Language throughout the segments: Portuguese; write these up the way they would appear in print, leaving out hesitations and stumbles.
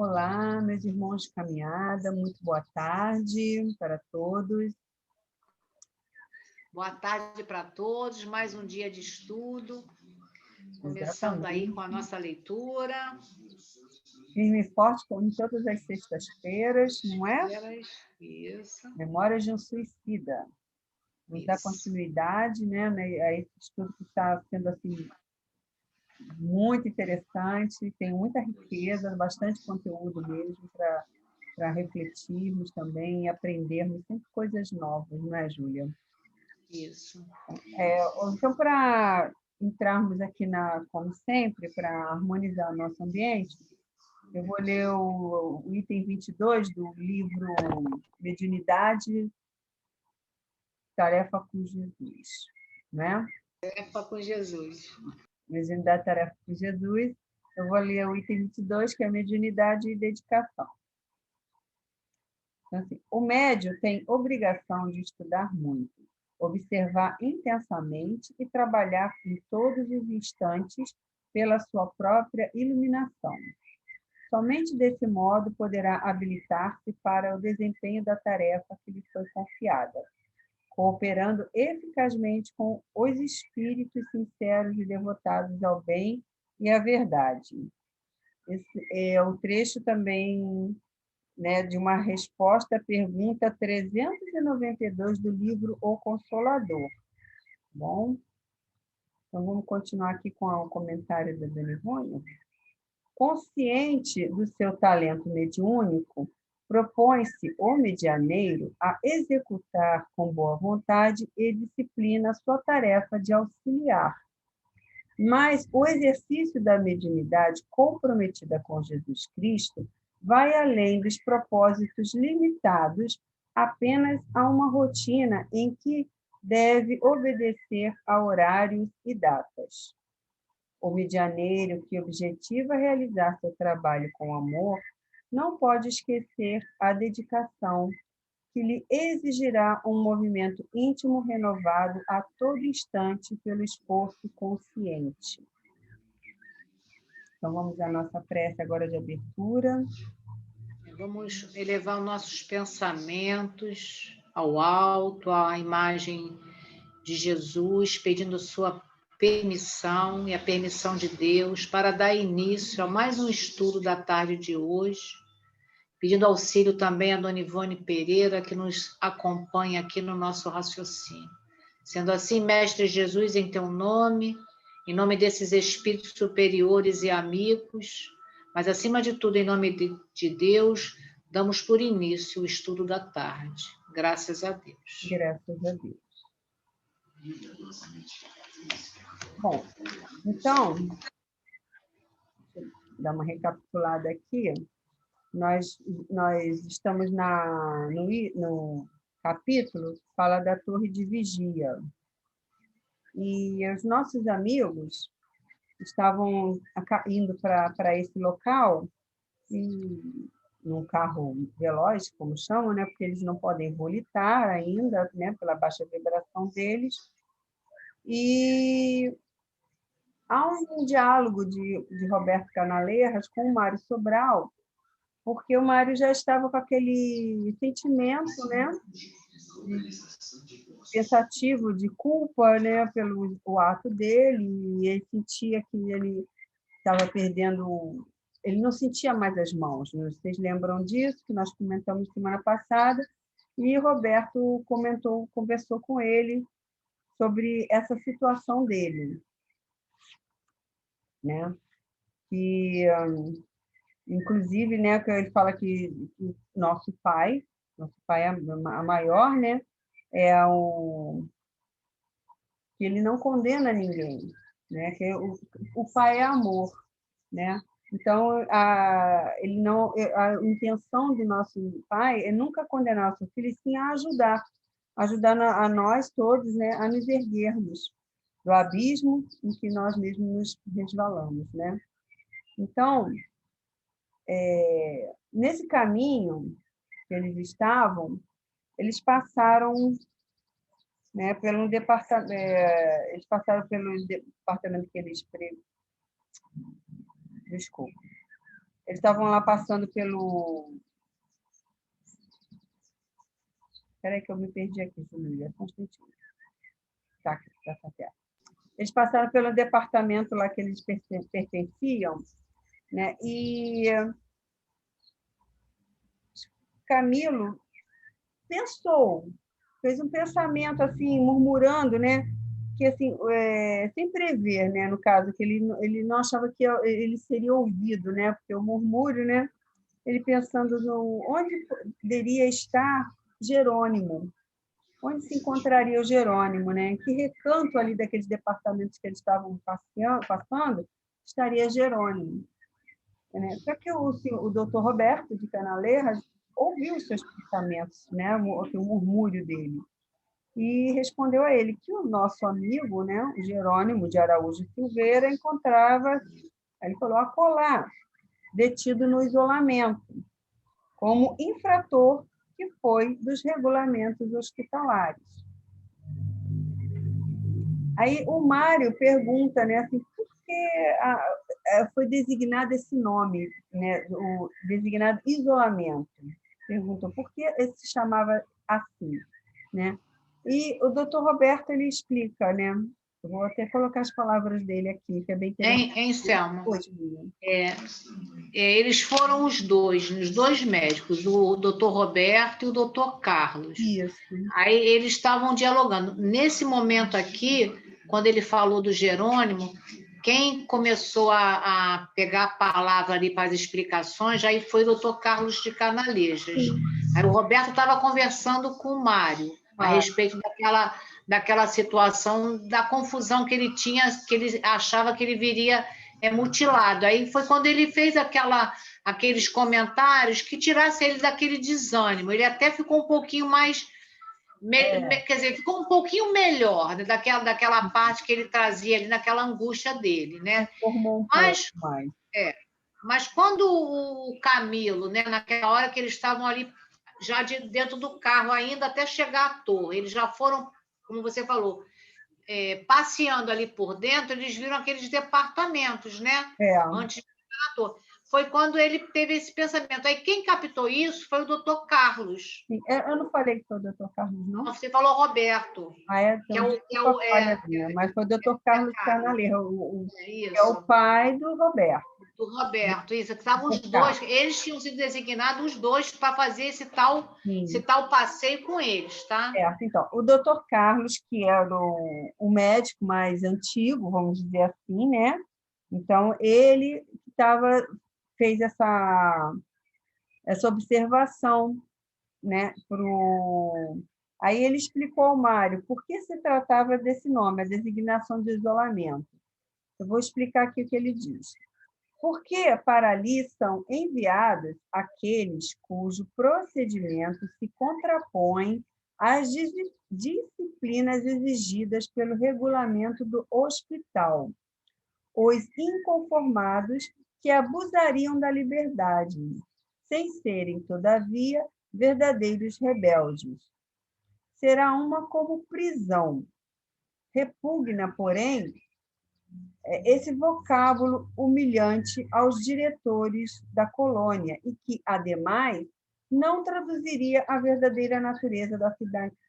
Olá, meus irmãos de caminhada, muito boa tarde para todos. Boa tarde para todos, mais um dia de estudo, começando Exatamente. aí com a nossa leitura. Firme e forte, como em todas as sextas-feiras, não é? Isso. Memórias de um Suicida. Vamos dar continuidade, né, a esse estudo que está sendo assim, muito interessante, tem muita riqueza, bastante conteúdo mesmo para refletirmos também e aprendermos sempre coisas novas, não é, Júlia? Isso. Então, para entrarmos aqui, como sempre, para harmonizar o nosso ambiente, eu vou ler o item 22 do livro Mediunidade, Tarefa com Jesus. Né? Tarefa com Jesus. Mediunidade, Tarefa com Jesus. Eu vou ler o item 22, que é Mediunidade e Dedicação. Então, assim, o médium tem obrigação de estudar muito, observar intensamente e trabalhar em todos os instantes pela sua própria iluminação. Somente desse modo poderá habilitar-se para o desempenho da tarefa que lhe foi confiada, cooperando eficazmente com os espíritos sinceros e devotados ao bem e à verdade. Esse é o trecho também, né, de uma resposta à pergunta 392 do livro O Consolador. Bom, então vamos continuar aqui com o comentário da Dona Ivone. Consciente do seu talento mediúnico, propõe-se o medianeiro a executar com boa vontade e disciplina a sua tarefa de auxiliar. Mas o exercício da mediunidade comprometida com Jesus Cristo vai além dos propósitos limitados apenas a uma rotina em que deve obedecer a horários e datas. O medianeiro que objetiva realizar seu trabalho com amor não pode esquecer a dedicação, que lhe exigirá um movimento íntimo renovado a todo instante pelo esforço consciente. Então, vamos à nossa prece agora de abertura. Vamos elevar nossos pensamentos ao alto, à imagem de Jesus, pedindo sua permissão e a permissão de Deus para dar início a mais um estudo da tarde de hoje, pedindo auxílio também a Dona Ivone Pereira, que nos acompanha aqui no nosso raciocínio. Sendo assim, Mestre Jesus, em teu nome, em nome desses espíritos superiores e amigos, mas acima de tudo, em nome de Deus, damos por início o estudo da tarde. Graças a Deus. Graças a Deus. Bom, então, deixa eu dar uma recapitulada aqui. Nós estamos no capítulo que fala da torre de vigia. E os nossos amigos estavam indo para esse local num carro veloz, como chamam, né? Porque eles não podem volitar ainda, né? Pela baixa vibração deles. E há um diálogo de Roberto Canaleiras com o Mário Sobral, porque o Mário já estava com aquele sentimento, né, pensativo de culpa, né, pelo o ato dele, e ele sentia que ele estava perdendo, ele não sentia mais as mãos, né? Vocês lembram disso, que nós comentamos semana passada, e Roberto conversou com ele sobre essa situação dele, né? Que inclusive, né, que ele fala que nosso pai a maior, né, que ele não condena ninguém, né, que o pai é amor, né? Então, a intenção do nosso pai é nunca condenar o seu filho, e sim a ajudar a nós todos, né, a nos erguermos do abismo em que nós mesmos nos resvalamos, né? Então, nesse caminho que eles estavam, eles passaram, né, pelo departamento, eles passaram pelo departamento que eles desculpa, Eles estavam lá passando pelo... Espera aí que eu me perdi aqui, Julia. Só um instantinho. Tá, aqui, tá certo. Eles passaram pelo departamento lá que eles pertenciam, né? E Camilo pensou, fez um pensamento assim, murmurando, né? Que assim, sem prever, né? No caso, que ele não achava que ele seria ouvido, né? Porque o murmúrio, né? Ele pensando no onde poderia estar Jerônimo, onde se encontraria o Jerônimo, né? Em que recanto ali daqueles departamentos que eles estavam passando estaria Jerônimo, né? Só que o doutor Roberto de Canalejas ouviu os seus pensamentos, né? O murmúrio dele, e respondeu a ele que o nosso amigo, né, o Jerônimo de Araújo Silveira, encontrava, aí ele falou, acolá, detido no isolamento, como infrator que foi dos regulamentos hospitalares. Aí o Mário pergunta, né, assim, por que foi designado esse nome, né, o designado isolamento? Perguntou por que ele se chamava assim, né? E o doutor Roberto ele explica, né? Eu vou até colocar as palavras dele aqui, que é bem interessante. Hein, Selma? Hoje, Eles foram os dois médicos, o doutor Roberto e o doutor Carlos. Isso. Aí eles estavam dialogando. Nesse momento aqui, quando ele falou do Jerônimo, quem começou a pegar a palavra ali para as explicações, aí foi o doutor Carlos de Canalejas. Aí o Roberto estava conversando com o Mário a respeito daquela situação, da confusão que ele tinha, que ele achava que ele viria mutilado. Aí foi quando ele fez aqueles comentários que tirasse ele daquele desânimo. Ele até ficou um pouquinho mais... Quer dizer, ficou um pouquinho melhor, né, daquela parte que ele trazia ali, naquela angústia dele, né? Formou um Mas, pouco mais. mas quando o Camilo, né, naquela hora que eles estavam ali, já dentro do carro ainda, até chegar à torre, eles já foram, como você falou, passeando ali por dentro, eles viram aqueles departamentos, né? Antes de chegar à torre. Foi quando ele teve esse pensamento. Aí quem captou isso foi o doutor Carlos. Sim. Eu não falei que foi o doutor Carlos, não? Você falou Roberto. Mas foi o doutor Carlos Canaleja, que é o Isso. pai do Roberto. Do Roberto, isso. Estavam os dois, eles tinham sido designados os dois para fazer esse tal passeio com eles, tá? Certo. Então, o doutor Carlos, que era o médico mais antigo, vamos dizer assim, né? Então, ele fez essa observação, né? Aí ele explicou ao Mário por que se tratava desse nome, a designação de isolamento. Eu vou explicar aqui o que ele diz. Porque para ali são enviados aqueles cujo procedimento se contrapõe às disciplinas exigidas pelo regulamento do hospital, os inconformados que abusariam da liberdade, sem serem, todavia, verdadeiros rebeldes. Será uma como prisão. Repugna, porém, esse vocábulo humilhante aos diretores da colônia e que, ademais, não traduziria a verdadeira natureza da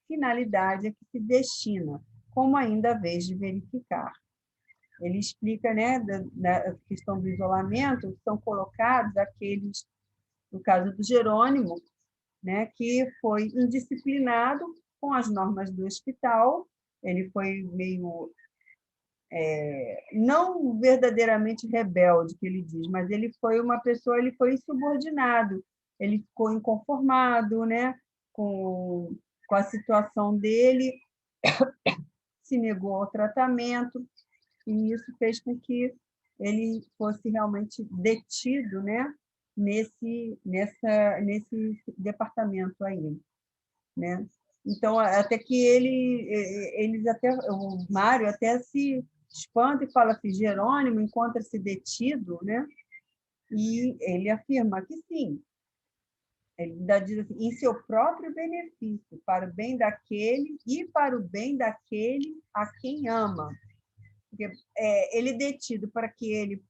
finalidade a que se destina, como ainda vez de verificar. Ele explica, né, da questão do isolamento, são colocados aqueles, no caso do Jerônimo, né, que foi indisciplinado com as normas do hospital, ele foi meio não verdadeiramente rebelde, que ele diz, mas ele foi uma pessoa, ele foi insubordinado, ele ficou inconformado, né, com a situação dele, se negou ao tratamento, e isso fez com que ele fosse realmente detido, né, nesse departamento aí, né? Então, até que o Mário até se espanta e fala assim, Jerônimo encontra-se detido, né? E ele afirma que sim. Ele ainda diz assim, em seu próprio benefício, para o bem daquele e para o bem daquele a quem ama. Porque, ele detido para que ele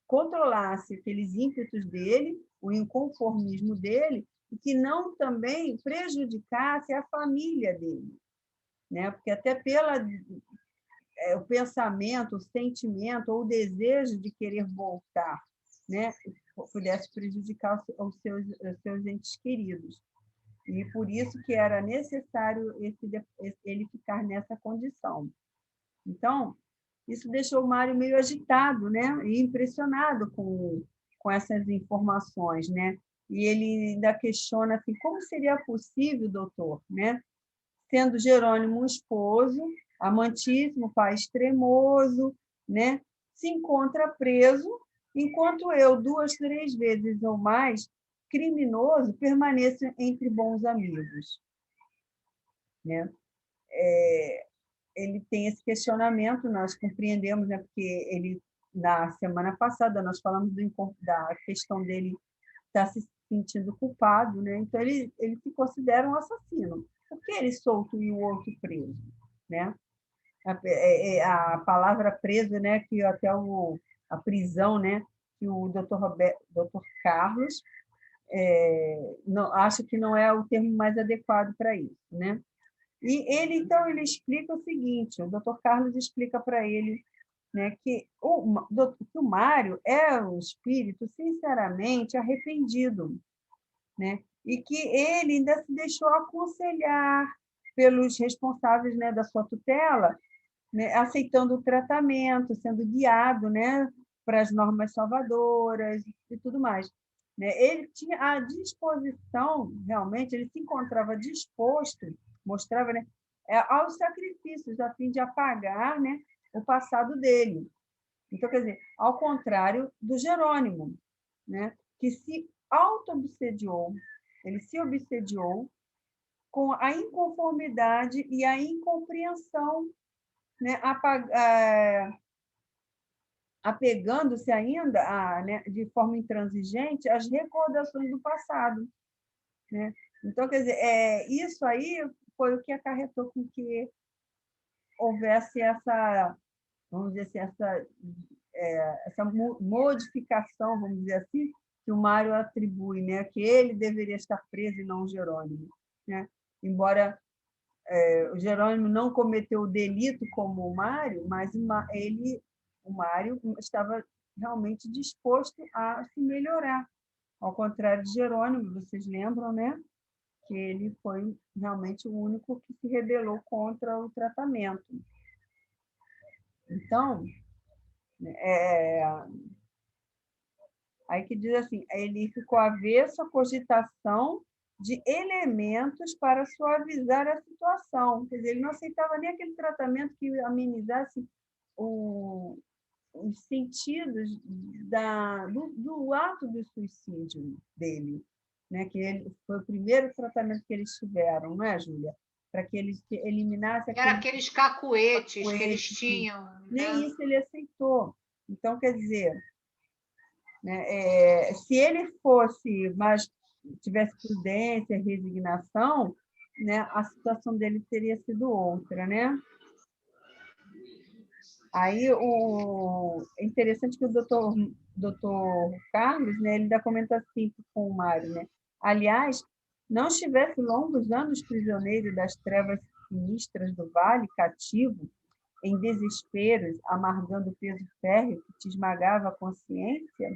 controlasse aqueles ímpetos dele, o inconformismo dele, e que não também prejudicasse a família dele, né? Porque até o pensamento, o sentimento ou o desejo de querer voltar, né, pudesse prejudicar os seus entes queridos. E por isso que era necessário ele ficar nessa condição. Então, isso deixou o Mário meio agitado, né, e impressionado com essas informações, né? E ele ainda questiona assim, como seria possível, doutor, né, sendo Jerônimo um esposo, amantíssimo, pai extremoso, né, se encontra preso, enquanto eu, 2, 3 vezes ou mais, criminoso, permaneço entre bons amigos, né? Ele tem esse questionamento, nós compreendemos, né, porque ele, na semana passada, nós falamos da questão dele estar se sentindo culpado, né? Então, ele se considera um assassino. Por que ele solto e o outro preso? Né? A palavra preso, né, que até a prisão, né, que o Dr. Carlos não, acha que não é o termo mais adequado para isso, né? E então, ele explica o seguinte, o Dr. Carlos explica para ele, né, que o Mário é um espírito sinceramente arrependido, né? E que ele ainda se deixou aconselhar pelos responsáveis, né, da sua tutela, né, aceitando o tratamento, sendo guiado, né, para as normas salvadoras e tudo mais. Né? Ele tinha a disposição, realmente, ele se encontrava disposto, mostrava, né, aos sacrifícios, a fim de apagar, né, o passado dele. Então, quer dizer, ao contrário do Jerônimo, né, que se auto-obsediou, ele se obsediou com a inconformidade e a incompreensão, né, apegando-se ainda né, de forma intransigente às recordações do passado. Né? Então, quer dizer, isso aí foi o que acarretou com que houvesse essa, vamos dizer assim, essa modificação, vamos dizer assim, que o Mário atribui, né? Que ele deveria estar preso e não o Jerônimo. Né? Embora o Jerônimo não cometeu o delito como o Mário, mas o Mário estava realmente disposto a se melhorar. Ao contrário de Jerônimo, vocês lembram, né? Que ele foi realmente o único que se rebelou contra o tratamento. Então, aí que diz assim, ele ficou avesso à cogitação de elementos para suavizar a situação. Quer dizer, ele não aceitava nem aquele tratamento que amenizasse os sentidos do ato do suicídio dele, né? Que foi o primeiro tratamento que eles tiveram, não é, Júlia? Para que eles eliminassem aqueles cacuetes que eles tinham. Nem né? Isso ele aceitou. Então, quer dizer, né, se ele fosse, mas tivesse prudência, resignação, né, a situação dele teria sido outra, né? Aí é interessante que o doutor Carlos, né, ele ainda comenta assim com o Mário, né? Aliás, não estivesse longos anos prisioneiro das trevas sinistras do vale, cativo, em desesperos, amargando o peso férreo que te esmagava a consciência,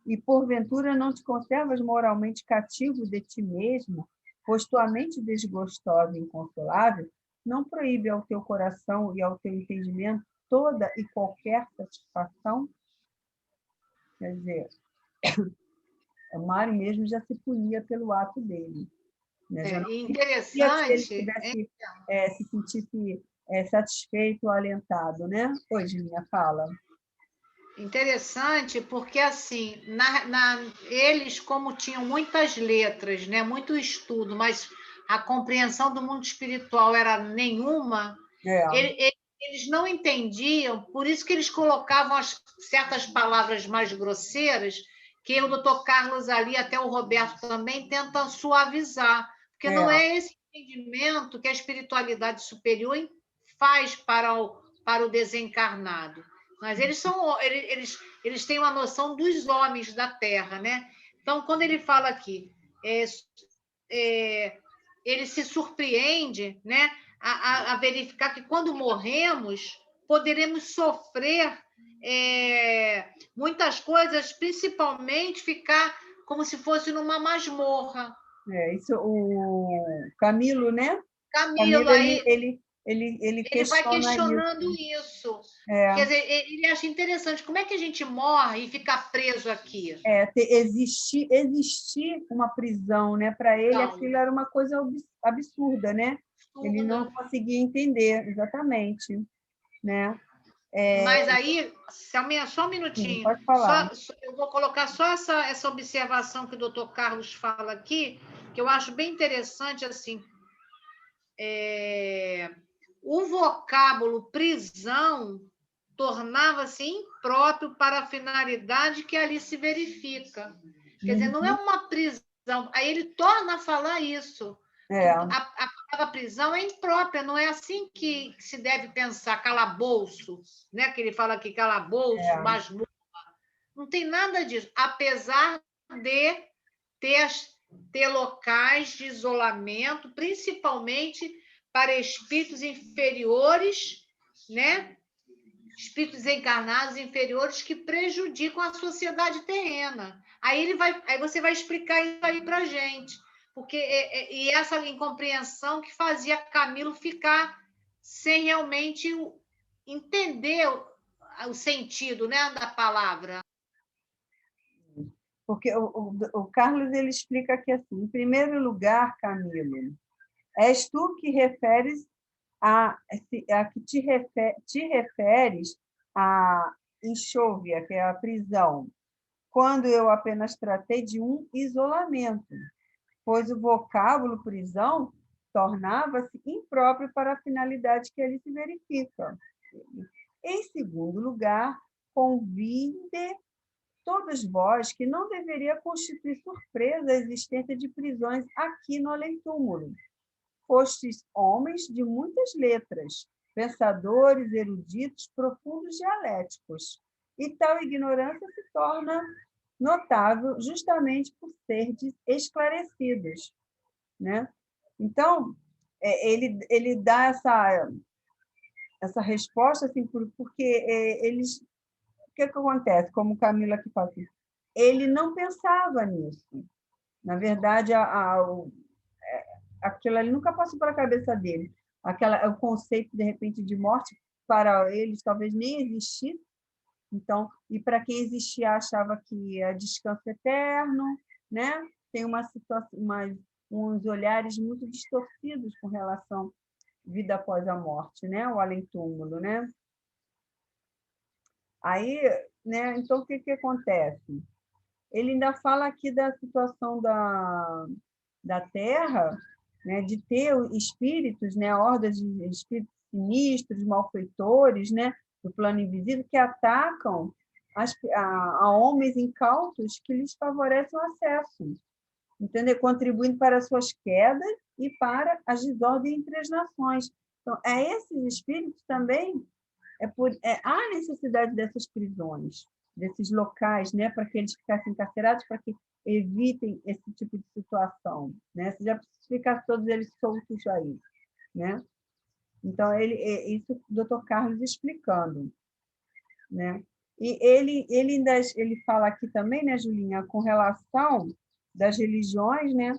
e porventura não te conservas moralmente cativo de ti mesmo, pois tua mente desgostosa e inconsolável não proíbe ao teu coração e ao teu entendimento toda e qualquer satisfação? Quer dizer, o Mário mesmo já se punia pelo ato dele. Né? Já não interessante. Se ele se sentisse satisfeito ou alentado, né? Pois, Julinha, fala. Interessante, porque assim, eles, como tinham muitas letras, né, muito estudo, mas a compreensão do mundo espiritual era nenhuma, eles não entendiam, por isso que eles colocavam certas palavras mais grosseiras, que o doutor Carlos ali, até o Roberto também, tentam suavizar, porque não é esse entendimento que a espiritualidade superior faz para o desencarnado. Mas eles eles têm uma noção dos homens da Terra, né? Então, quando ele fala aqui, ele se surpreende, né, a verificar que quando morremos poderemos sofrer muitas coisas, principalmente ficar como se fosse numa masmorra. Isso, o Camilo, né? Camilo, Camilo, aí ele ele vai questiona questionando isso. isso. É, Quer dizer, ele acha interessante como é que a gente morre e fica preso aqui. existir uma prisão, né? Para ele, Então, aquilo era uma coisa absurda, né? Ele não absurda. conseguia entender exatamente, né? Mas aí, Selminha, só um Sim, minutinho. pode falar. Eu vou colocar só essa observação que o doutor Carlos fala aqui, que eu acho bem interessante, assim. O vocábulo prisão tornava-se impróprio para a finalidade que ali se verifica. Quer dizer, não é uma prisão. Aí ele torna a falar isso. A palavra prisão é imprópria, não é assim que se deve pensar, calabouço, né? Que ele fala aqui, calabouço, masmorra. Não tem nada disso, apesar de ter locais de isolamento, principalmente para espíritos inferiores, né? Espíritos encarnados inferiores que prejudicam a sociedade terrena. Aí você vai explicar isso aí para a gente, porque e essa incompreensão que fazia Camilo ficar sem realmente entender o sentido, né, da palavra. Porque o Carlos ele explica aqui assim: em primeiro lugar, Camilo, és tu que referes a que te referes à enxofre, que é a prisão, quando eu apenas tratei de um isolamento, pois o vocábulo prisão tornava-se impróprio para a finalidade que ali se verifica. Em segundo lugar, convide todos vós que não deveria constituir surpresa a existência de prisões aqui no além-túmulo. Fostes homens de muitas letras, pensadores, eruditos, profundos dialéticos, e tal ignorância se torna notável justamente por serdes esclarecidos, né? Então, ele dá essa resposta assim, porque eles... O que acontece? Como Camila aqui fala assim, ele não pensava nisso. Na verdade, aquilo ali nunca passou pela cabeça dele. O conceito, de repente, de morte, para eles, talvez nem existisse. Então, e para quem existia, achava que é descanso eterno, né? Tem uma situação, uns olhares muito distorcidos com relação à vida após a morte, né? O além-túmulo, né? Aí, né? Então, o que acontece? Ele ainda fala aqui da situação da Terra, né, de ter espíritos, né, hordas de espíritos sinistros, malfeitores, né, do plano invisível, que atacam a homens incautos que lhes favorecem o acesso, entendeu? Contribuindo para as suas quedas e para as desordens entre as nações. Então, esses espíritos também há necessidade dessas prisões, desses locais, né, para que eles ficassem encarcerados, para que evitem esse tipo de situação, né? Se já ficar todos eles soltos aí, né? Então isso o Dr. Carlos explicando, né? E ele fala aqui também, né, Julinha, com relação das religiões, né?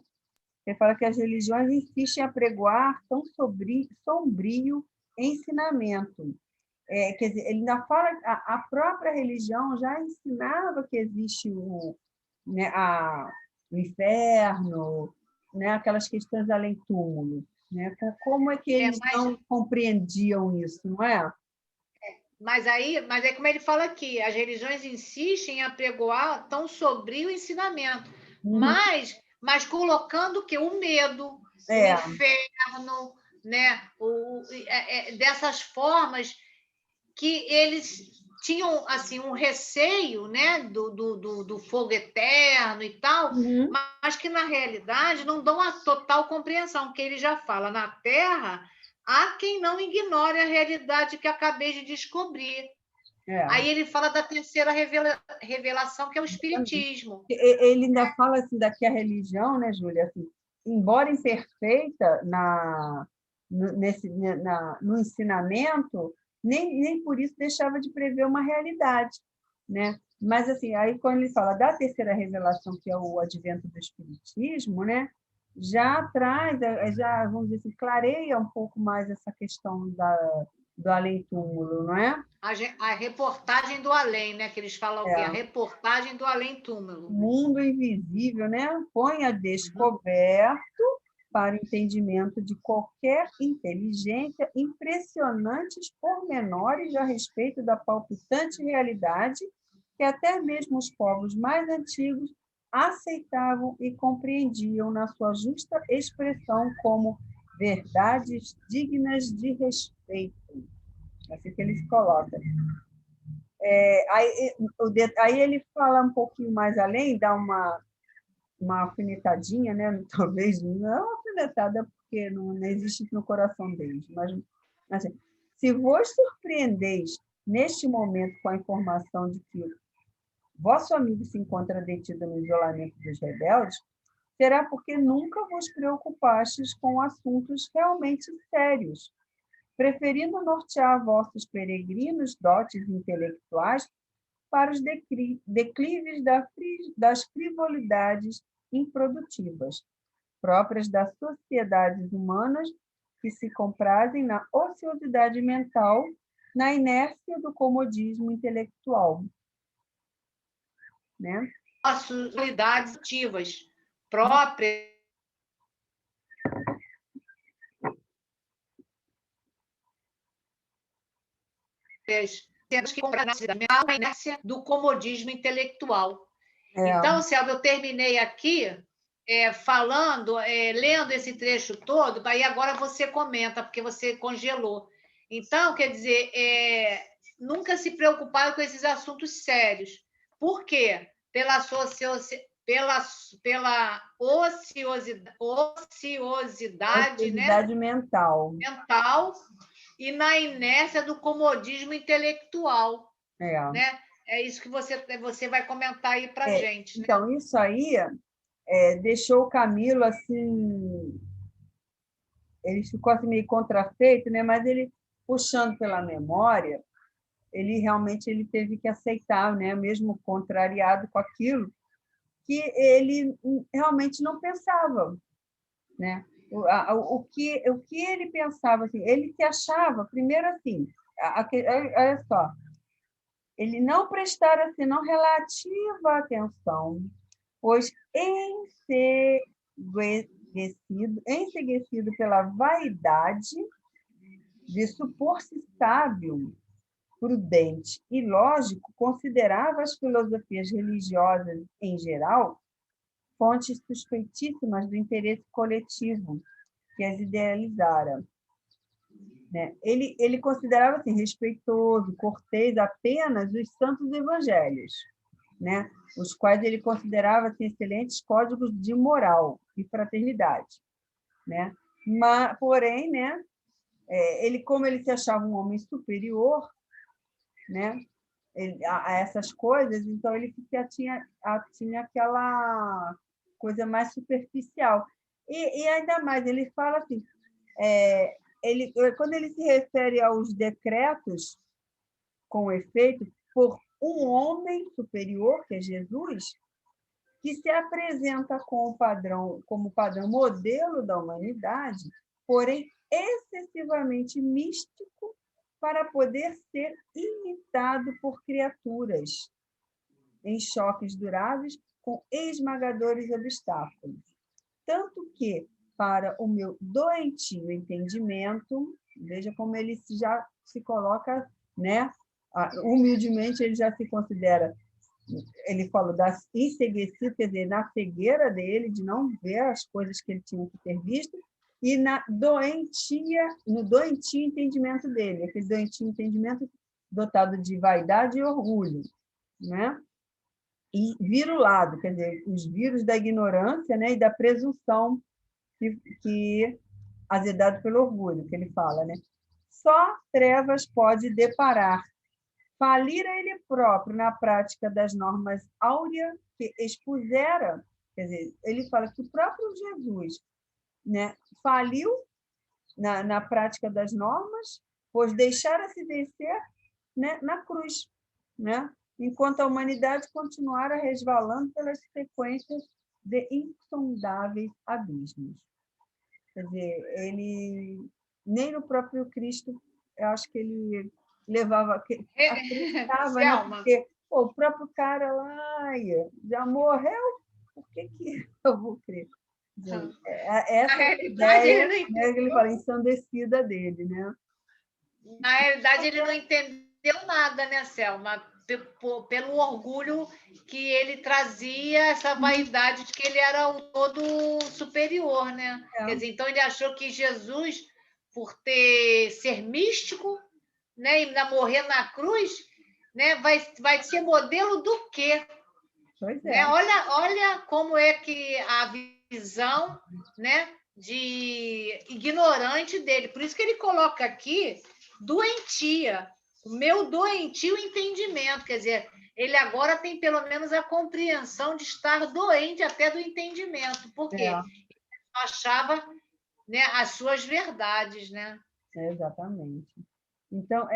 Ele fala que as religiões insistem em apregoar tão sombrio ensinamento. Quer dizer, ele ainda fala, a própria religião já ensinava que existe né, o inferno, né, aquelas questões além-túmulo. Né? Como é que eles não compreendiam isso, não é? Mas é como ele fala aqui, as religiões insistem em apregoar tão sombrio ensinamento, mas colocando o quê? O medo, o inferno, né? Dessas formas que eles tinham assim um receio, né, do fogo eterno e tal, mas que na realidade não dão a total compreensão, que ele já fala na Terra. Há quem não ignore a realidade que acabei de descobrir. Aí ele fala da terceira revelação, que é o Espiritismo. Ele ainda fala assim, que a religião, né, Júlia, assim, embora imperfeita no ensinamento, nem por isso deixava de prever uma realidade, né? Mas, assim, aí quando ele fala da terceira revelação, que é o advento do Espiritismo, né, já traz, já, vamos dizer assim, clareia um pouco mais essa questão do além-túmulo, não é? A reportagem do além, né? Que eles falam o quê? A reportagem do além-túmulo. Mundo invisível, né? Põe a descoberto para o entendimento de qualquer inteligência impressionantes pormenores a respeito da palpitante realidade que até mesmo os povos mais antigos aceitavam e compreendiam na sua justa expressão como verdades dignas de respeito. Assim que eles colocam. Aí ele fala um pouquinho mais além, dá uma alfinetadinha, né? Talvez não alfinetada, porque não existe no coração deles, mas assim, se vos surpreendeis neste momento com a informação de que vosso amigo se encontra detido no isolamento dos rebeldes, será porque nunca vos preocupastes com assuntos realmente sérios, preferindo nortear vossos peregrinos dotes intelectuais para os declives das frivolidades improdutivas, próprias das sociedades humanas que se comprazem na ociosidade mental, na inércia do comodismo intelectual. Né? As sociedades ativas próprias que compram na inércia do comodismo intelectual. Então, Selva, eu terminei aqui falando, lendo esse trecho todo, aí agora você comenta, porque você congelou. Então, quer dizer, nunca se preocuparam com esses assuntos sérios. Por quê? Pela ociosidade, né? mental. E na inércia do comodismo intelectual. Né? É isso que você vai comentar aí para a gente. Né? Então, isso aí deixou o Camilo assim. Ele ficou assim, meio contrafeito, né? Mas ele, puxando pela memória, ele realmente teve que aceitar, né? Mesmo contrariado com aquilo, que ele realmente não pensava. Né? O que ele pensava, assim, ele se achava, primeiro assim, olha só, ele não prestara senão relativa atenção, pois enseguecido pela vaidade de supor-se sábio, prudente e lógico, considerava as filosofias religiosas em geral fontes suspeitíssimas do interesse coletivo que as idealizara. Né? Ele considerava assim, respeitoso, cortês apenas os santos evangelhos, né? Os quais ele considerava assim, excelentes códigos de moral e fraternidade. Né? Mas, porém, né, como ele se achava um homem superior, né, a essas coisas, então ele tinha aquela coisa mais superficial. E ainda mais, ele fala assim, quando ele se refere aos decretos com efeito por um homem superior, que é Jesus, que se apresenta como padrão modelo da humanidade, porém excessivamente místico para poder ser imitado por criaturas em choques duráveis com esmagadores obstáculos. Tanto que, para o meu doentio entendimento, veja como ele já se coloca, né? Humildemente ele já se considera, ele falou da enseguecido, quer dizer, na cegueira dele, de não ver as coisas que ele tinha que ter visto, e no doentio entendimento dele, aquele doentio entendimento dotado de vaidade e orgulho, né? E virulado, quer dizer, os vírus da ignorância, né, e da presunção que azedado pelo orgulho, que ele fala, né? Só trevas pode deparar, falir ele próprio na prática das normas áureas que expusera, quer dizer, ele fala que o próprio Jesus, né, faliu na prática das normas, pois deixara-se vencer, né, na cruz, né, enquanto a humanidade continuara resvalando pelas sequências de insondáveis abismos. Quer dizer, ele nem no próprio Cristo, eu acho que ele levava, acreditava, né? Porque o próprio cara lá já morreu, por que eu vou crer? Gente, essa é a ideia, né, que ele fala, ensandecida dele, né? Na realidade, ele não entendeu nada, né, Selma? Pelo orgulho que ele trazia, essa vaidade de que ele era o todo superior, né? Quer dizer, então ele achou que Jesus, por ser místico, né, e ainda morrer na cruz, né, vai ser modelo do quê? Pois é. Né? Olha como é que a visão, né, de ignorante dele. Por isso que ele coloca aqui doentia, o meu doentio entendimento, quer dizer, ele agora tem pelo menos a compreensão de estar doente até do entendimento, porque ele achava, né, as suas verdades, né? Exatamente. Então,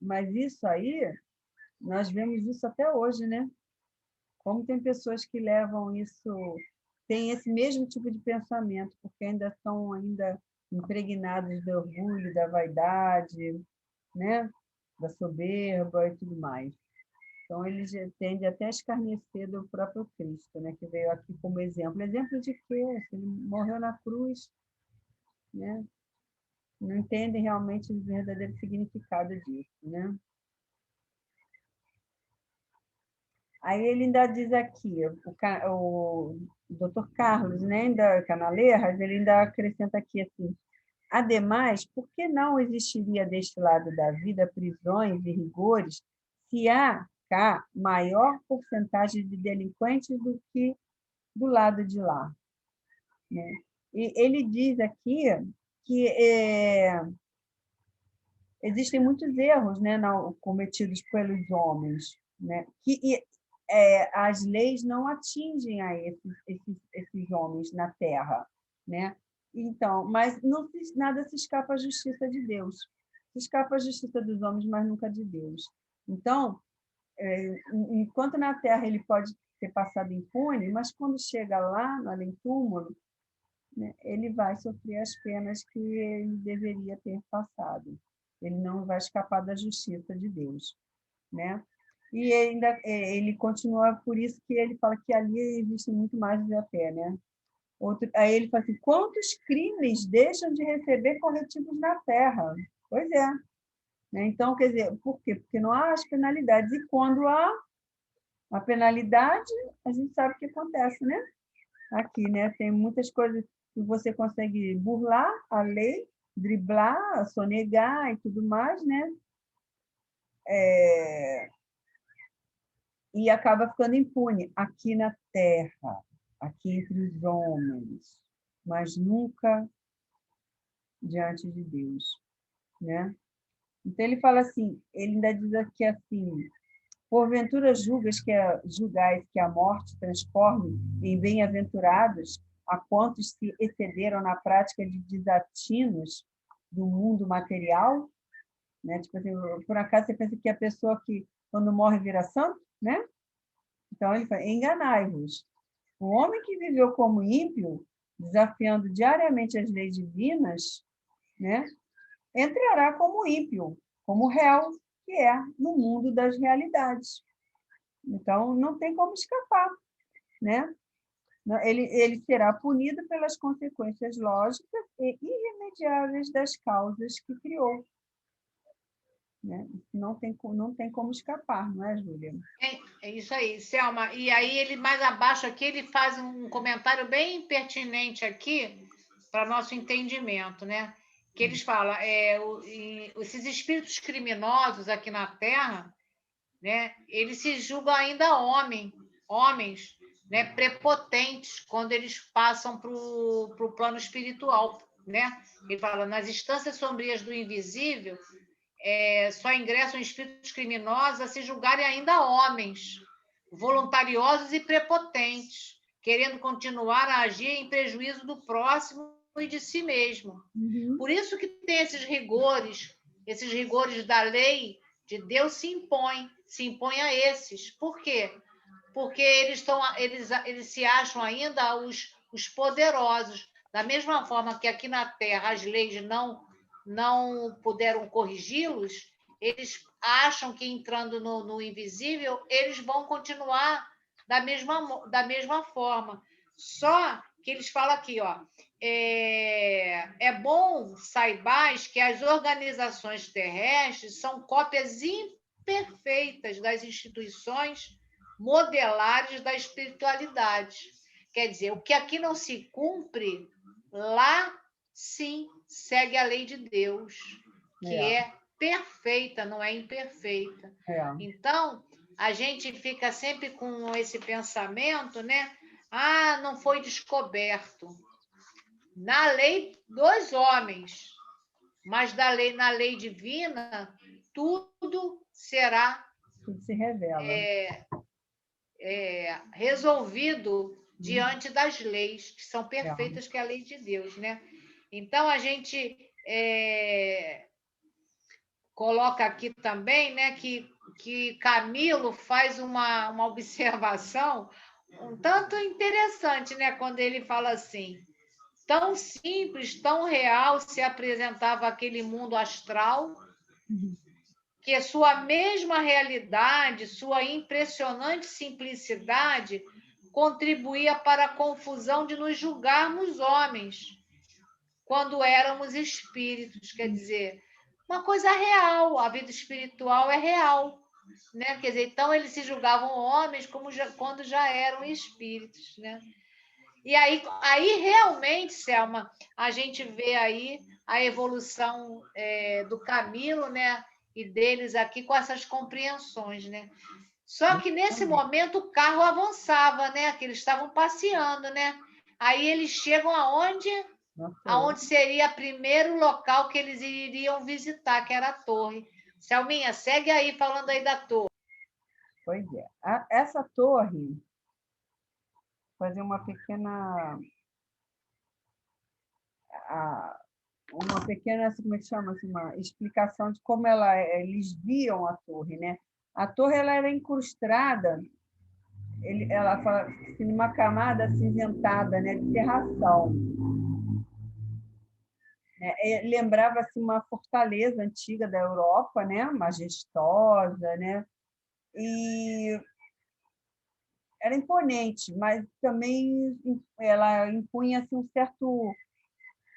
mas isso aí, nós vemos isso até hoje, né? Como tem pessoas que levam isso, têm esse mesmo tipo de pensamento, porque ainda estão impregnados do orgulho, da vaidade, né? Da soberba e tudo mais. Então, eles tendem até a escarnecer do próprio Cristo, né? Que veio aqui como exemplo. Exemplo de quê? Ele morreu na cruz, né? Não entendem realmente o verdadeiro significado disso, né? Aí ele ainda diz aqui, o Dr. Carlos, né, da Canaleiras, ele ainda acrescenta aqui assim, ademais, por que não existiria deste lado da vida prisões e rigores se há cá maior porcentagem de delinquentes do que do lado de lá? Né? E ele diz aqui que existem muitos erros, né, cometidos pelos homens, né, que as leis não atingem a esses homens na Terra, né? Então, mas nada se escapa à justiça de Deus. Se escapa à justiça dos homens, mas nunca de Deus. Então, enquanto na Terra ele pode ter passado impune, mas quando chega lá no além-túmulo, né, ele vai sofrer as penas que ele deveria ter passado. Ele não vai escapar da justiça de Deus, né? E ainda ele continua, por isso que ele fala que ali existe muito mais até, né? Aí ele fala assim, quantos crimes deixam de receber corretivos na terra? Pois é. Né? Então, quer dizer, por quê? Porque não há as penalidades. E quando há a penalidade, a gente sabe o que acontece, né? Aqui, né? Tem muitas coisas que você consegue burlar a lei, driblar, sonegar e tudo mais, né? E acaba ficando impune aqui na terra, aqui entre os homens, mas nunca diante de Deus, né? Então ele fala assim, ele ainda diz aqui assim, porventura julgais que a morte transforme em bem-aventurados a quantos se excederam na prática de desatinos do mundo material, né? Tipo assim, por acaso você pensa que a pessoa que quando morre vira santo, né? Então ele fala, enganai-vos. O homem que viveu como ímpio, desafiando diariamente as leis divinas, né? Entrará como ímpio, como réu, que é no mundo das realidades. Então, não tem como escapar, né? Ele será punido pelas consequências lógicas e irremediáveis das causas que criou. Né? Não tem como escapar, não é, Júlia? É isso aí, Selma. E aí, ele mais abaixo aqui, ele faz um comentário bem pertinente aqui para nosso entendimento, né? Que eles falam, esses espíritos criminosos aqui na Terra, né? Eles se julgam ainda homens, né? Prepotentes quando eles passam para o plano espiritual, né? Ele fala, nas instâncias sombrias do invisível, só ingressam espíritos criminosos a se julgarem ainda homens, voluntariosos e prepotentes, querendo continuar a agir em prejuízo do próximo e de si mesmo. Uhum. Por isso que tem esses rigores da lei de Deus se impõe a esses. Por quê? Porque eles se acham ainda os poderosos. Da mesma forma que aqui na Terra as leis não puderam corrigi-los, eles acham que entrando no invisível, eles vão continuar da mesma forma. Só que eles falam aqui, ó, é bom saibais que as organizações terrestres são cópias imperfeitas das instituições modelares da espiritualidade. Quer dizer, o que aqui não se cumpre, lá sim segue a lei de Deus, que é perfeita, não é imperfeita. Então, a gente fica sempre com esse pensamento, né? Ah, não foi descoberto. Na lei dos homens, mas na lei divina, tudo será Tudo se revela. Resolvido diante das leis, que são perfeitas, que é a lei de Deus, né? Então, a gente coloca aqui também, né, que Camilo faz uma observação um tanto interessante, né, quando ele fala assim: tão simples, tão real se apresentava aquele mundo astral, que sua mesma realidade, sua impressionante simplicidade, contribuía para a confusão de nos julgarmos homens, quando éramos espíritos. Quer dizer, uma coisa real, a vida espiritual é real, né? Quer dizer, então eles se julgavam homens quando já eram espíritos, né? E aí realmente, Selma, a gente vê aí a evolução do Camilo, né? E deles aqui com essas compreensões, né? Só que nesse momento o carro avançava, né? Que eles estavam passeando, né? Aí eles chegam aonde? Aonde seria o primeiro local que eles iriam visitar, que era a torre. Selminha, segue aí falando aí da torre. Pois é. Essa torre, fazer uma pequena, assim, como é que chama, assim, uma explicação de como eles viam a torre, né? A torre ela era incrustada, ela fala assim, numa camada acinzentada, né, de serração. Lembrava assim, uma fortaleza antiga da Europa, né, majestosa, né? E era imponente, mas também ela impunha assim, um certo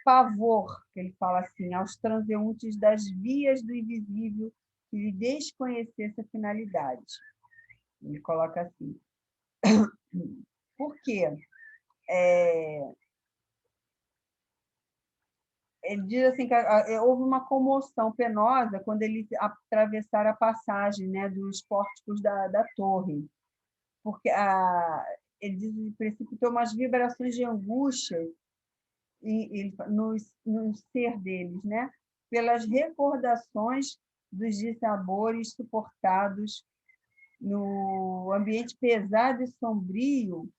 pavor, que ele fala assim, aos transeuntes das vias do invisível que lhe desconhecesse a finalidade. Ele coloca assim. Por quê? Ele diz assim que houve uma comoção penosa quando eles atravessaram a passagem, né, dos pórticos da torre, porque ele diz que precipitou umas vibrações de angústia no ser deles, né? Pelas recordações dos dissabores suportados no ambiente pesado e sombrio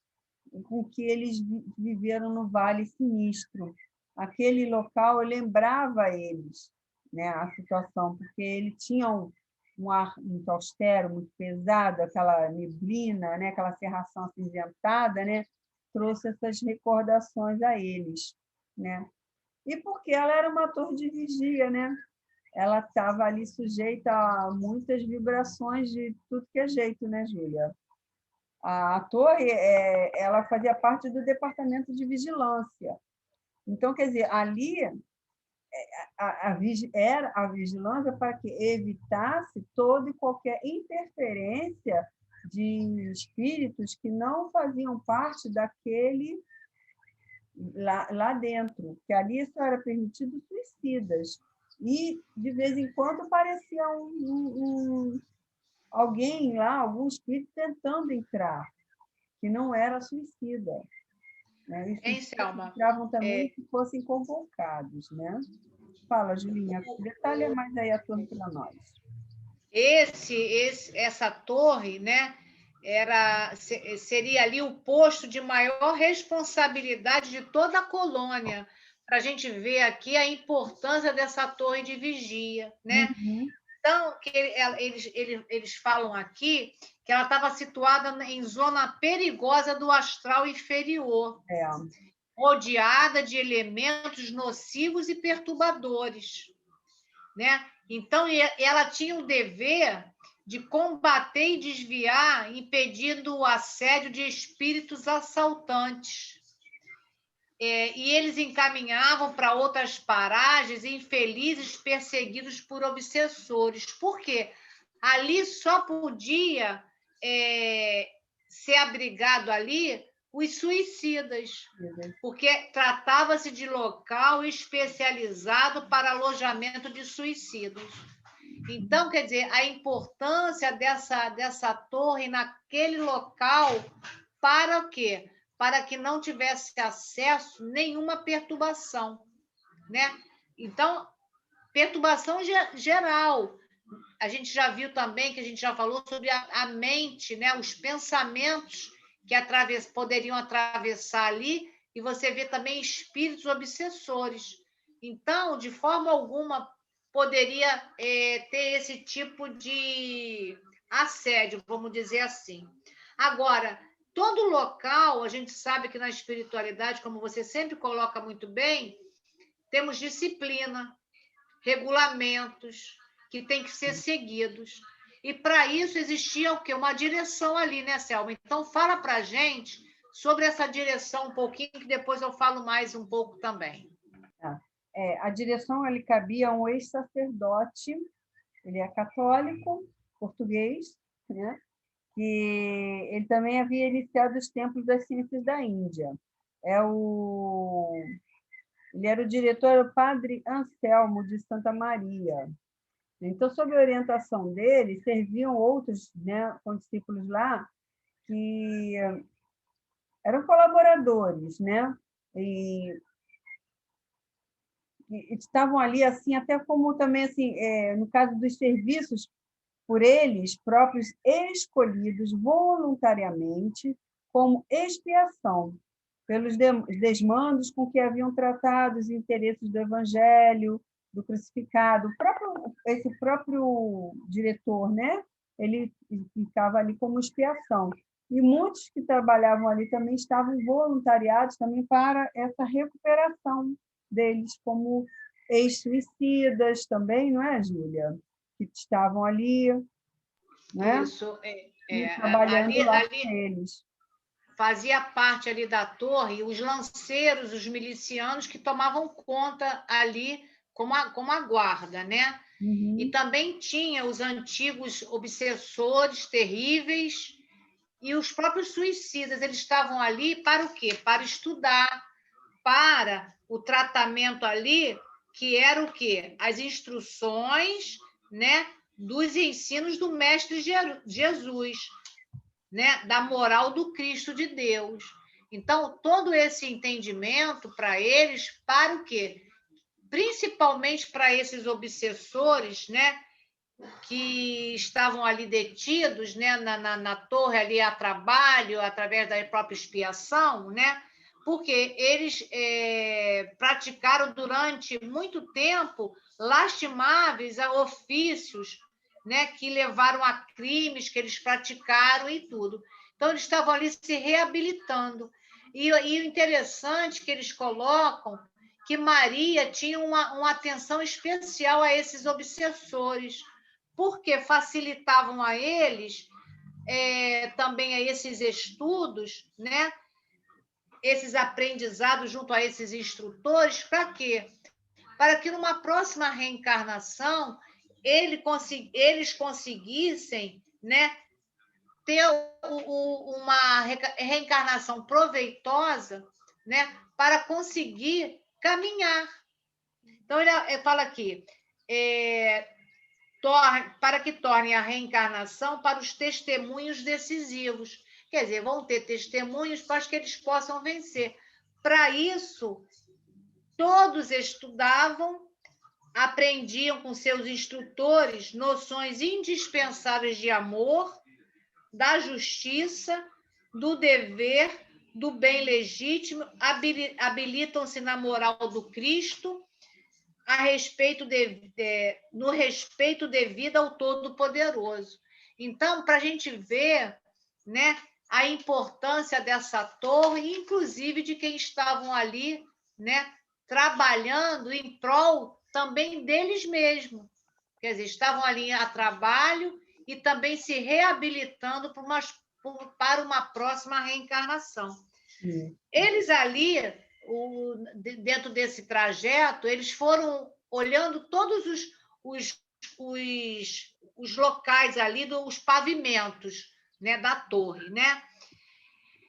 com que eles viveram no Vale Sinistro. Aquele local lembrava a eles, né, a situação, porque ele tinha um ar muito austero, muito pesado, aquela neblina, né, aquela cerração acinzentada, né, trouxe essas recordações a eles, né? E porque ela era uma torre de vigia, né? Ela estava ali sujeita a muitas vibrações de tudo que é jeito, né, Júlia? A torre ela fazia parte do departamento de vigilância. Então, quer dizer, ali era a vigilância para que evitasse toda e qualquer interferência de espíritos que não faziam parte daquele lá dentro, que ali só era permitido suicidas. E, de vez em quando, aparecia alguém lá, algum espírito tentando entrar, que não era suicida. Né? E os espíritos entravam também que fossem convocados. Né? Fala, Julinha, detalha mais aí a torre para nós. Essa torre, né, seria ali o posto de maior responsabilidade de toda a colônia, para a gente ver aqui a importância dessa torre de vigia, né? Uhum. Então, eles falam aqui que ela estava situada em zona perigosa do astral inferior, rodeada de elementos nocivos e perturbadores, né? Então, ela tinha o dever de combater e desviar, impedindo o assédio de espíritos assaltantes. E eles encaminhavam para outras paragens infelizes perseguidos por obsessores. Por quê? Ali só podia ser abrigado ali os suicidas, porque tratava-se de local especializado para alojamento de suicidas. Então, quer dizer, a importância dessa torre naquele local para o quê? Para que não tivesse acesso a nenhuma perturbação, né? Então, perturbação geral. A gente já viu também, que a gente já falou sobre a mente, né? Os pensamentos que poderiam atravessar ali, e você vê também espíritos obsessores. Então, de forma alguma, poderia ter esse tipo de assédio, vamos dizer assim. Agora, todo local, a gente sabe que na espiritualidade, como você sempre coloca muito bem, temos disciplina, regulamentos que têm que ser seguidos. E para isso existia o quê? Uma direção ali, né, Selma? Então, fala para a gente sobre essa direção um pouquinho, que depois eu falo mais um pouco também. A direção ele cabia a um ex-sacerdote, ele é católico, português, né? Que ele também havia iniciado os templos das ciências da Índia. Ele era o diretor, o padre Anselmo de Santa Maria. Então, sob a orientação dele, serviam outros, né, condiscípulos lá que eram colaboradores, né? E estavam ali assim, até como também assim, no caso dos serviços por eles próprios escolhidos voluntariamente como expiação pelos desmandos com que haviam tratado os interesses do Evangelho, do crucificado. Esse próprio diretor, né? Ele ficava ali como expiação. E muitos que trabalhavam ali também estavam voluntariados também para essa recuperação deles como ex-suicidas também, não é, Júlia? Que estavam ali, né? Isso, Trabalhando lá com eles. Fazia parte ali da torre os lanceiros, os milicianos que tomavam conta ali como a guarda, né? Uhum. E também tinha os antigos obsessores terríveis e os próprios suicidas. Eles estavam ali para o quê? Para estudar, para o tratamento ali, que era o quê? As instruções, né, dos ensinos do Mestre Jesus, né, da moral do Cristo de Deus. Então, todo esse entendimento para eles, para o quê? Principalmente para esses obsessores, né, que estavam ali detidos, né, na torre ali a trabalho, através da própria expiação, né, porque eles praticaram durante muito tempo lastimáveis ofícios, né, que levaram a crimes que eles praticaram e tudo. Então, eles estavam ali se reabilitando. E o interessante que eles colocam que Maria tinha uma atenção especial a esses obsessores, porque facilitavam a eles também a esses estudos, né? Esses aprendizados junto a esses instrutores, para quê? Para que numa próxima reencarnação eles conseguissem, né, ter uma reencarnação proveitosa, né, para conseguir caminhar. Então, ele fala aqui, para que torne a reencarnação para os testemunhos decisivos. Quer dizer, vão ter testemunhos para que eles possam vencer. Para isso, todos estudavam, aprendiam com seus instrutores noções indispensáveis de amor, da justiça, do dever, do bem legítimo, habilitam-se na moral do Cristo, no respeito devido ao Todo-Poderoso. Então, para a gente ver, né, a importância dessa torre, inclusive de quem estavam ali, né, trabalhando em prol também deles mesmos. Quer dizer, estavam ali a trabalho e também se reabilitando para uma próxima reencarnação. Eles ali, dentro desse trajeto, eles foram olhando todos os locais ali, os pavimentos, né, da torre, né?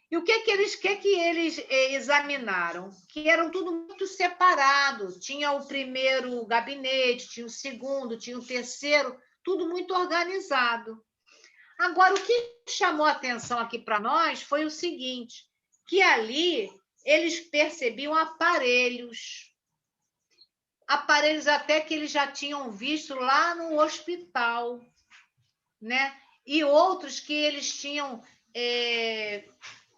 E o que eles examinaram? Que eram tudo muito separado. Tinha o primeiro gabinete, tinha o segundo, tinha o terceiro, tudo muito organizado. Agora, o que chamou a atenção aqui para nós foi o seguinte, que ali eles percebiam aparelhos até que eles já tinham visto lá no hospital, né? E outros que eles tinham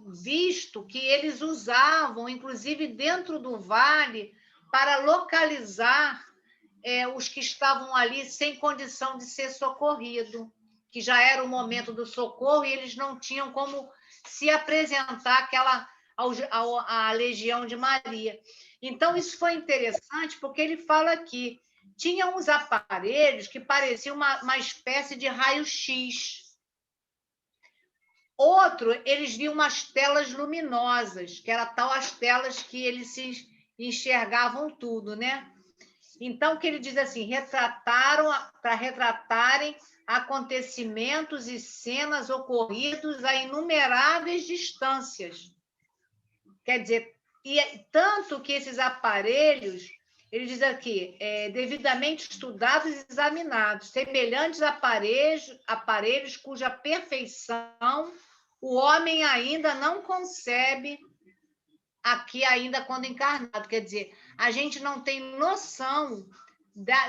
visto que eles usavam, inclusive dentro do vale, para localizar os que estavam ali sem condição de ser socorrido, que já era o momento do socorro e eles não tinham como se apresentar à Legião de Maria. Então, isso foi interessante, porque ele fala aqui, tinha uns aparelhos que pareciam uma espécie de raio-x. Outro, eles viam umas telas luminosas, que eram tal as telas que eles se enxergavam tudo, né? Então, que ele diz assim, para retratarem acontecimentos e cenas ocorridos a inumeráveis distâncias. Quer dizer, tanto que esses aparelhos, ele diz aqui, devidamente estudados e examinados, semelhantes aparelhos cuja perfeição o homem ainda não concebe aqui ainda quando encarnado. Quer dizer, a gente não tem noção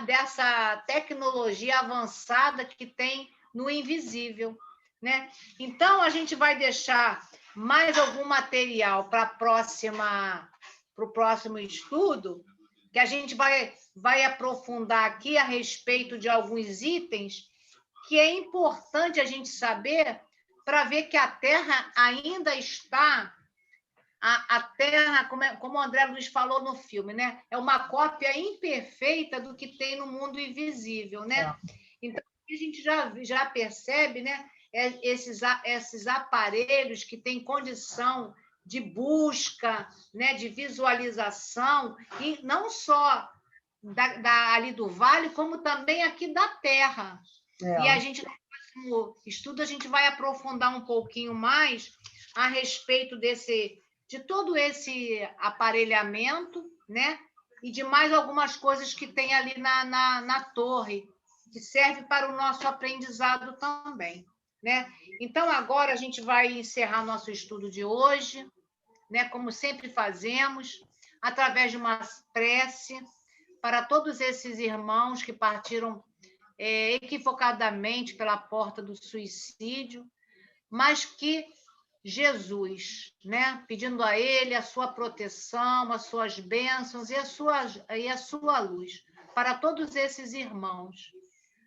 dessa tecnologia avançada que tem no invisível, né? Então, a gente vai deixar mais algum material para o próximo estudo, que a gente vai aprofundar aqui a respeito de alguns itens que é importante a gente saber para ver que a Terra ainda está a Terra, como o André Luiz falou no filme, né? É uma cópia imperfeita do que tem no mundo invisível, né? Então, a gente já percebe, né? Esses aparelhos que têm condição de busca, né? De visualização, e não só ali do vale, como também aqui da Terra. E a gente, no próximo estudo, a gente vai aprofundar um pouquinho mais a respeito de todo esse aparelhamento, né? E de mais algumas coisas que tem ali na torre, que serve para o nosso aprendizado também, né? Então, agora a gente vai encerrar nosso estudo de hoje, né? Como sempre fazemos, através de uma prece para todos esses irmãos que partiram equivocadamente pela porta do suicídio, mas que Jesus, né? Pedindo a Ele a sua proteção, as suas bênçãos e a sua luz para todos esses irmãos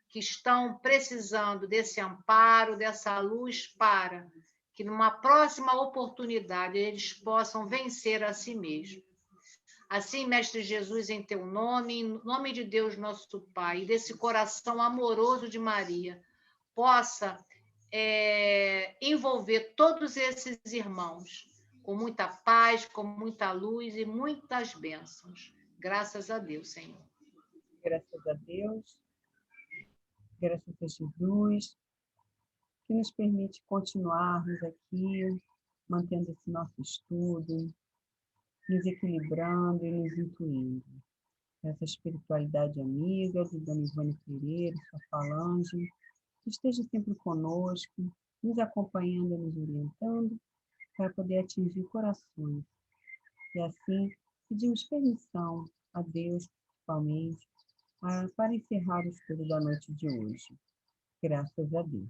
que estão precisando desse amparo, dessa luz, para que numa próxima oportunidade eles possam vencer a si mesmos. Assim, Mestre Jesus, em teu nome, em nome de Deus, nosso Pai, e desse coração amoroso de Maria, possa envolver todos esses irmãos com muita paz, com muita luz e muitas bênçãos. Graças a Deus, Senhor. Graças a Deus. Graças a Jesus, que nos permite continuarmos aqui, mantendo esse nosso estudo, nos equilibrando e nos intuindo. Essa espiritualidade amiga de Dona Ivone Pereira, sua falange, que esteja sempre conosco, nos acompanhando e nos orientando, para poder atingir corações. E assim, pedimos permissão a Deus, principalmente, para encerrar o estudo da noite de hoje. Graças a Deus.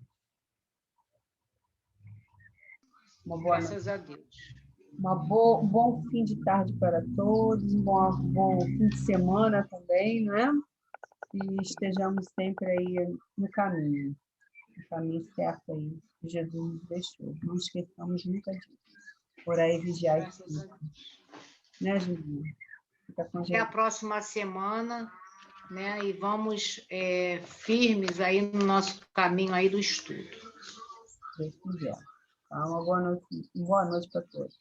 Uma boa Graças noite. a Deus. Um bom fim de tarde para todos, um bom fim de semana também, né? E estejamos sempre aí no caminho certo aí que Jesus nos deixou. Não esqueçamos nunca disso. Orai e vigiai. Graças a Deus. Né, Jesus? Fica com Até a Jesus. próxima semana, né? E vamos firmes aí no nosso caminho aí do estudo. Se Deus quiser. Tá? Uma boa noite para todos.